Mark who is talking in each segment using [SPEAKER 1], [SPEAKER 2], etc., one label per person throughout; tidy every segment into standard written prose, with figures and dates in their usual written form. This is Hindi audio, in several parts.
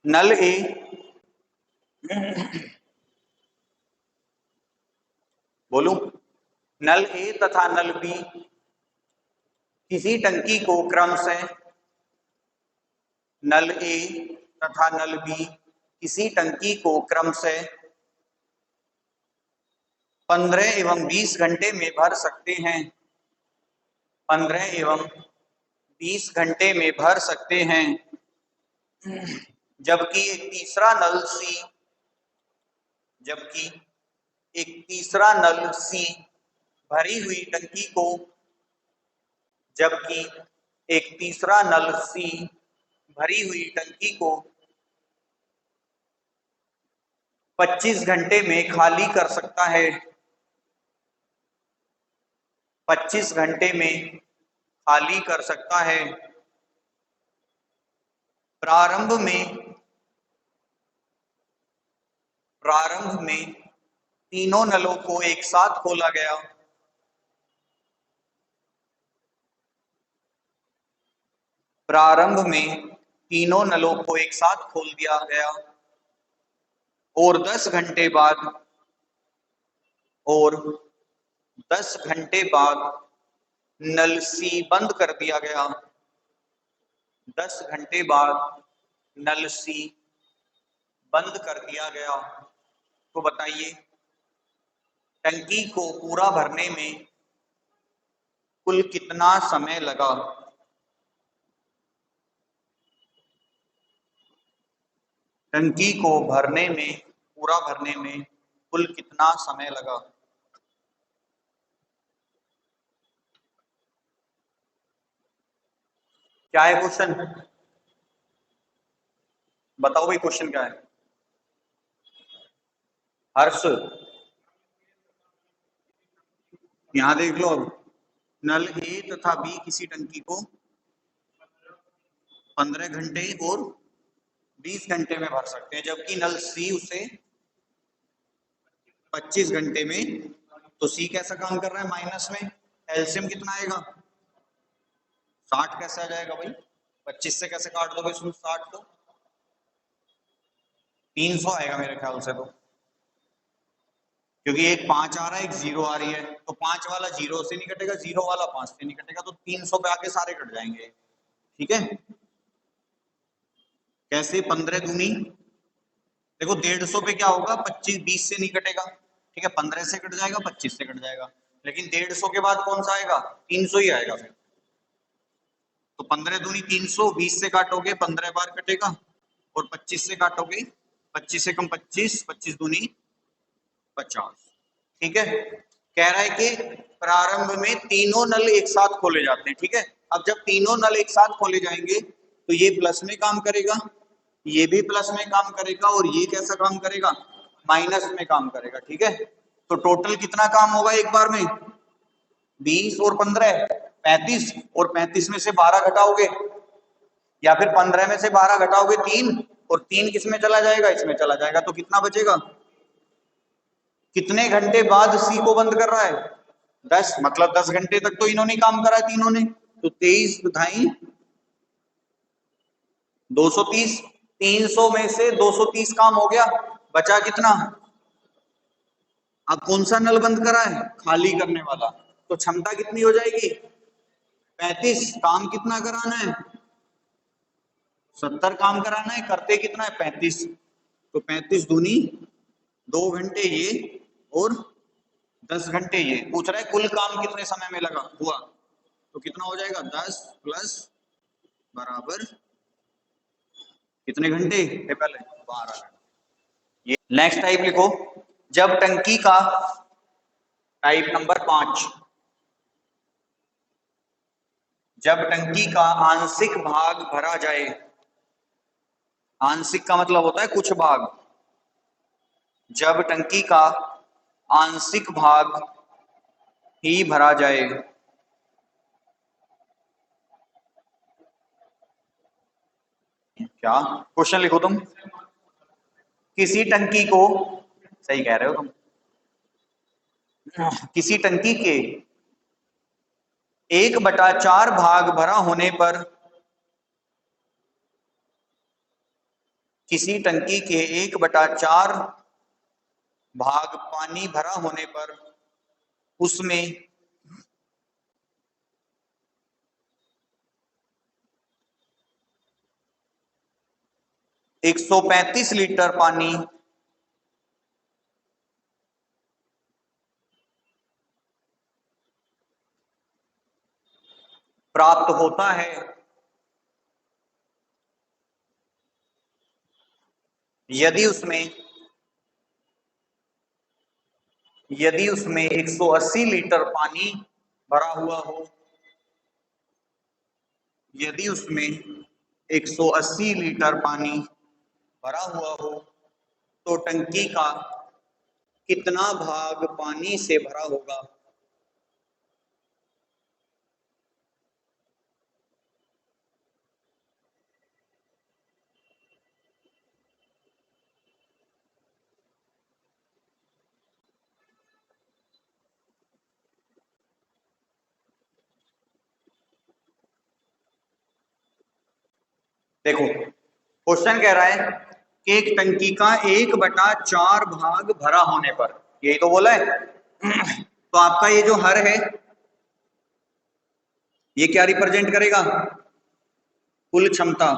[SPEAKER 1] नल ए बोलूं, नल ए तथा नल बी किसी टंकी को क्रम से, नल ए तथा नल बी किसी टंकी को क्रम से 15 एवं 20 घंटे में भर सकते हैं। 15 एवं 20 घंटे में भर सकते हैं, जबकि एक तीसरा नल सी भरी हुई टंकी को, जबकि एक तीसरा नल सी भरी हुई टंकी को 25 घंटे में खाली कर सकता है। 25 घंटे में खाली कर सकता है। प्रारंभ में तीनों नलों को एक साथ खोला गया। प्रारंभ में तीनों नलों को एक साथ खोल दिया गया और 10 घंटे बाद नल सी बंद कर दिया गया। 10 घंटे बाद नल सी बंद कर दिया गया। तो बताइए टंकी को पूरा भरने में कुल कितना समय लगा? टंकी को पूरा भरने में कुल कितना समय लगा? क्या है क्वेश्चन? बताओ भाई क्वेश्चन क्या है? हर्ष यहां देख लो, अब नल ए तथा बी किसी टंकी को 15 घंटे और 20 घंटे में भर सकते हैं, जबकि नल सी उसे 25 घंटे में। तो सी कैसा काम कर रहा है? माइनस में। एलसीएम कितना आएगा? 60 कैसे आ जाएगा भाई? 25 से कैसे काट दोगे? 60 तो 300 आएगा मेरे ख्याल से, तो क्योंकि एक 5 आ रहा है, एक 0 आ रही है, तो 5 वाला 0 से नहीं कटेगा, 0 वाला 5 से नहीं कटेगा, तो 300 पे आके सारे कट जाएंगे। ठीक है, कैसे? 15 दूनी देखो 150 पे क्या होगा? 25 20 से नहीं कटेगा, ठीक है, 15 से कट जाएगा, 25 से कट जाएगा, लेकिन 150 के बाद कौन सा आएगा? 300 ही आएगा फिर। तो 15 दूनी 300, 20 से काटोगे 15 बार कटेगा, और 25 से काटोगे 25 से कम 25, 25 दूनी 50। ठीक है, कह रहा है कि प्रारंभ में तीनों नल एक साथ खोले जाते हैं। ठीक है, अब जब तीनों नल एक साथ खोले जाएंगे तो ये प्लस में काम करेगा, ये भी प्लस में काम करेगा, और ये कैसा काम करेगा? माइनस में काम करेगा। ठीक है, तो टोटल कितना काम होगा एक बार में? 20 और 15 35, और 35 में से 12 घटाओगे, या फिर 15 में से 12 घटाओगे 3, और 3 किस में चला जाएगा? इसमें चला जाएगा, तो कितना बचेगा? कितने घंटे बाद सी को बंद कर रहा है? 10, मतलब 10 घंटे तक तो इन्होंने काम करा है तीनों ने, तो 23 बधाई 230, 300 में से 230 काम हो गया, बचा कितना? अब कौन सा नल बंद करा है? खाली करने वाला, तो क्षमता कितनी हो जाएगी? 35। काम कितना कराना है? 70 काम कराना है, करते कितना है? 35। तो 35 दूनी 2 घंटे ये, और 10 घंटे ये। पूछ रहा है कुल काम कितने समय में लगा हुआ, तो कितना हो जाएगा? 10 प्लस बराबर कितने घंटे है? पहले 12 घंटे। ये नेक्स्ट टाइप लिखो, जब टंकी का, टाइप नंबर 5, जब टंकी का आंशिक भाग भरा जाए, आंशिक का मतलब होता है कुछ भाग, जब टंकी का आंशिक भाग ही भरा जाए, क्या क्वेश्चन लिखो तुम? किसी टंकी को, सही कह रहे हो तुम, किसी टंकी के 1/4 भाग भरा होने पर किसी टंकी के 1/4 भाग पानी भरा होने पर उसमें 135 लीटर पानी प्राप्त होता है यदि उसमें 180 लीटर पानी भरा हुआ हो, यदि उसमें 180 लीटर पानी भरा हुआ हो तो टंकी का कितना भाग पानी से भरा होगा? देखो क्वेश्चन कह रहा है कि एक टंकी का 1/4 भाग भरा होने पर, यही तो बोला है। तो आपका ये जो हर है ये क्या रिप्रेजेंट करेगा? कुल क्षमता।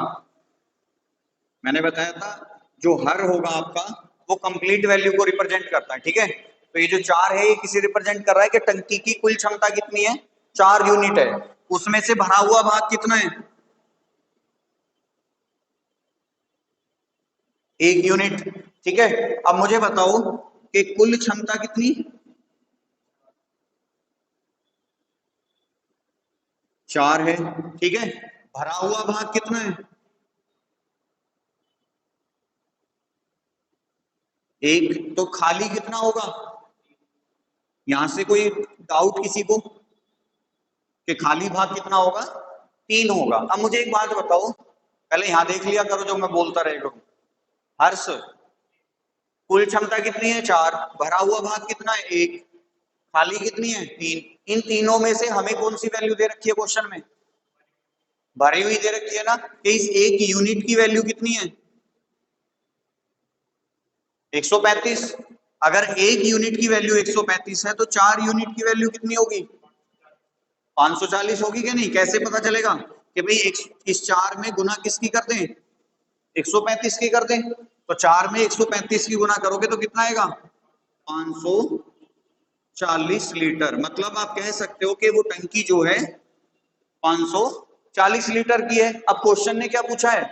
[SPEAKER 1] मैंने बताया था जो हर होगा आपका वो कंप्लीट वैल्यू को रिप्रेजेंट करता है, ठीक है। तो ये जो 4 है ये किसी रिप्रेजेंट कर रहा है कि टंकी की कुल क्षमता कितनी है? 4 यूनिट है, उसमें से भरा हुआ भाग कितना है? 1 यूनिट, ठीक है। अब मुझे बताओ कि कुल क्षमता कितनी? 4 है, ठीक है। भरा हुआ भाग कितना है? 1। तो खाली कितना होगा? यहां से कोई डाउट किसी को कि खाली भाग कितना होगा? 3 होगा। अब मुझे एक बात बताओ, पहले यहां देख लिया करो जो मैं बोलता रह करूं। हर्ष, कुल क्षमता कितनी है? 4। भरा हुआ भाग कितना है? 1। खाली कितनी है? 3। इन तीनों में से हमें कौन सी वैल्यू दे रखी है क्वेश्चन में? भरी हुई दे रखी है ना, कि इस 1 यूनिट की वैल्यू कितनी है? 135। अगर 1 यूनिट की वैल्यू 135 है तो 4 यूनिट की वैल्यू कितनी होगी? 540 होगी कि नहीं? कैसे पता चलेगा कि भाई इस 4 में गुना किसकी कर दें? 135 की कर दें। तो 4 में 135 की गुना करोगे तो कितना आएगा? 540 लीटर। मतलब आप कह सकते हो कि वो टंकी जो है 540 लीटर की है। अब क्वेश्चन ने क्या पूछा है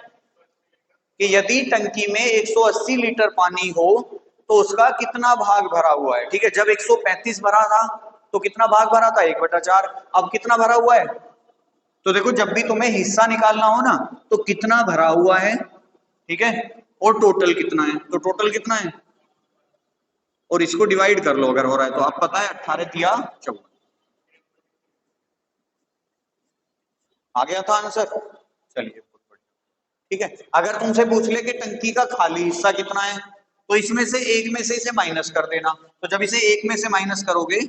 [SPEAKER 1] कि यदि टंकी में 180 लीटर पानी हो तो उसका कितना भाग भरा हुआ है, ठीक है। जब 135 भरा था तो कितना भाग भरा था? 1/4। अब कितना भरा हुआ है? तो देखो जब भी तुम्हें हिस्सा निकालना हो ना तो कितना भरा हुआ है, ठीक है, और टोटल कितना है। तो टोटल कितना है और इसको डिवाइड कर लो अगर हो रहा है तो। आप पता है 18 तिया 54। आ गया था आंसर? चलिए बहुत बढ़िया, ठीक है। अगर तुमसे पूछ ले कि टंकी का खाली हिस्सा कितना है तो इसमें से एक में से इसे माइनस कर देना। तो जब इसे एक में से माइनस करोगे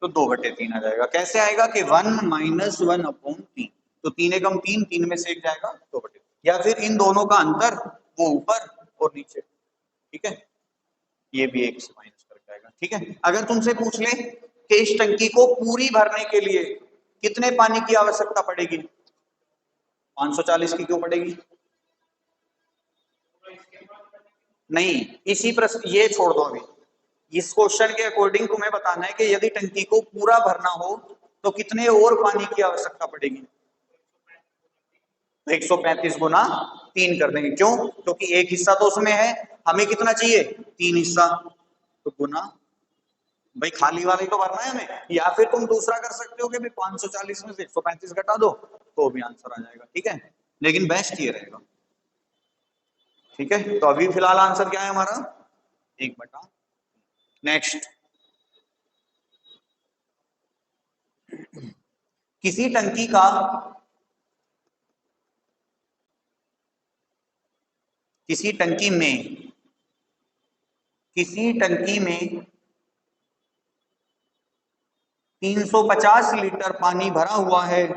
[SPEAKER 1] तो 2/3 आ जाएगा। कैसे आएगा कि 1 - 1/3। तो 3 एकम 3, 3 में से एक जाएगा 2/3। या फिर इन दोनों का अंतर वो ऊपर और नीचे, ठीक है। ये भी एक से माइनस करके आएगा, ठीक है। अगर तुमसे पूछ ले कि इस टंकी को पूरी भरने के लिए कितने पानी की आवश्यकता पड़ेगी? 540 की क्यों पड़ेगी? नहीं, इसी प्रश्न ये छोड़ दो अभी। इस क्वेश्चन के अकॉर्डिंग तुम्हें बताना है कि यदि टंकी को पूरा भरना हो तो कितने और पानी की आवश्यकता पड़ेगी? 135 गुना 3 कर देंगे। क्यों? क्योंकि एक हिस्सा तो उसमें है, हमें कितना चाहिए? 3 हिस्सा। तो गुना, भाई खाली वाला ही तो भरना है हमें। या फिर तुम दूसरा कर सकते हो कि भाई 540 में से 135 घटा दो तो भी आंसर आ जाएगा, ठीक है। लेकिन बेस्ट ये रहेगा, ठीक है। तो अभी फिलहाल आंसर क्या है हमारा? 1/। नेक्स्ट, किसी टंकी का किसी टंकी में किसी टंकी में 350 लीटर पानी भरा हुआ है।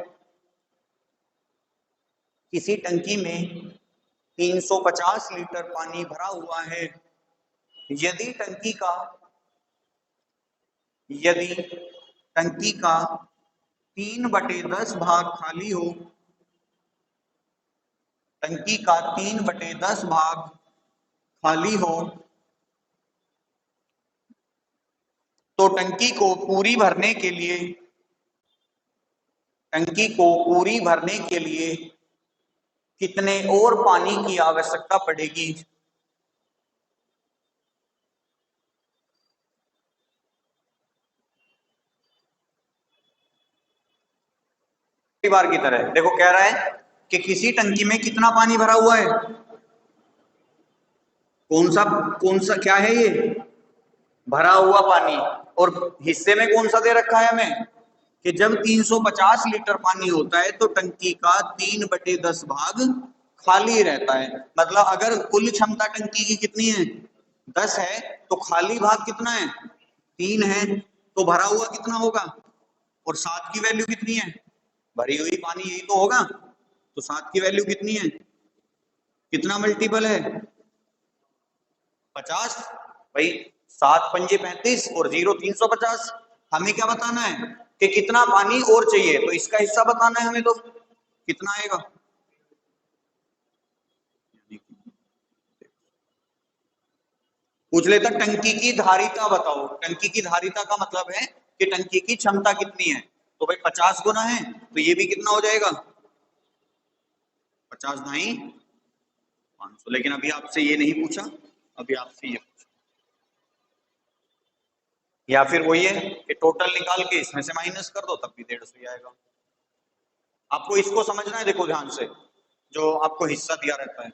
[SPEAKER 1] किसी टंकी में 350 लीटर पानी भरा हुआ है। यदि टंकी का 3/10 भाग खाली हो, टंकी का 3/10 भाग खाली हो, तो टंकी को पूरी भरने के लिए कितने और पानी की आवश्यकता पड़ेगी? बार की तरह देखो, कह रहा है कि किसी टंकी में कितना पानी भरा हुआ है। कौन सा क्या है ये? भरा हुआ पानी। और हिस्से में कौन सा दे रखा है हमें कि जब 350 लीटर पानी होता है तो टंकी का 3/10 भाग खाली रहता है। मतलब अगर कुल क्षमता टंकी की कितनी है? 10 है, तो खाली भाग कितना है? 3 है। तो भरा हुआ कितना होगा? और 7 की वैल्यू कितनी है? भरी हुई पानी यही तो होगा। तो 7 की वैल्यू कितनी है? कितना मल्टीपल है? 50। भाई 7 पंजे 35 और 0 350। हमें क्या बताना है कि कितना पानी और चाहिए, तो इसका हिस्सा बताना है हमें। तो कितना आएगा? पूछ लेता टंकी की धारिता बताओ। टंकी की धारिता का मतलब है कि टंकी की क्षमता कितनी है। तो भाई 50 गुना है, तो ये भी कितना हो जाएगा? 50 ढाई 500। लेकिन अभी आपसे ये नहीं पूछा, अभी आपसे ये पूछा। या फिर वही है कि टोटल निकाल के इसमें से माइनस कर दो, तब भी 150 आएगा। आपको इसको समझना है, देखो ध्यान से, जो आपको हिस्सा दिया रहता है।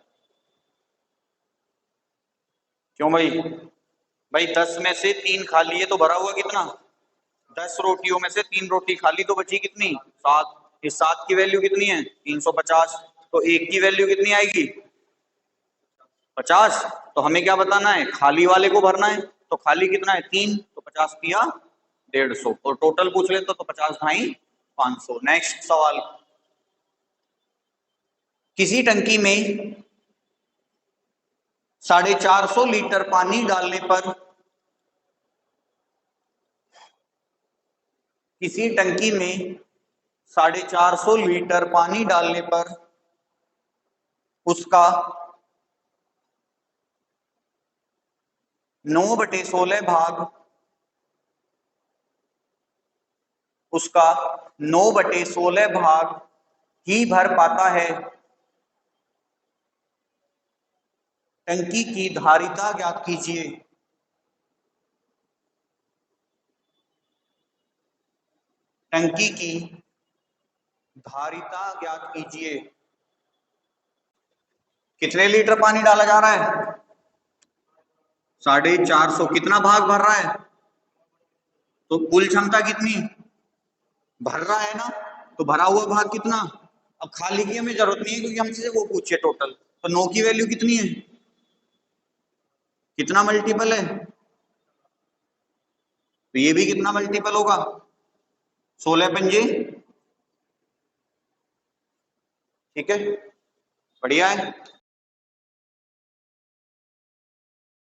[SPEAKER 1] क्यों भाई? भाई 10 में से 3 खा लिए तो भरा हुआ कितना? 10 रोटियों में से 3 रोटी खा ली तो बची कितनी? 7। इस 7 की वैल्यू कितनी है? 350। तो एक की वैल्यू कितनी आएगी? 50। तो हमें क्या बताना है? खाली वाले को भरना है। तो खाली कितना है? 3। तो 50 दिया 150। और टोटल पूछ ले तो 50 ढाई 500। नेक्स्ट सवाल। किसी टंकी में 450 लीटर पानी डालने पर, किसी टंकी में 450 लीटर पानी डालने पर उसका 9/16 भाग, उसका 9/16 भाग ही भर पाता है। टंकी की धारिता ज्ञात कीजिए। टंकी की धारिता ज्ञात कीजिए। कितने लीटर पानी डाला जा रहा है? 450। कितना भाग भर रहा है? तो कुल क्षमता कितनी भर रहा है ना? तो भरा हुआ भाग कितना? अब खाली की हमें जरूरत नहीं है क्योंकि हमसे वो पूछे टोटल। तो 9 की वैल्यू कितनी है? कितना मल्टीपल है? तो ये भी कितना मल्टीपल होगा? 16 पंजे। ठीक है, बढ़िया है।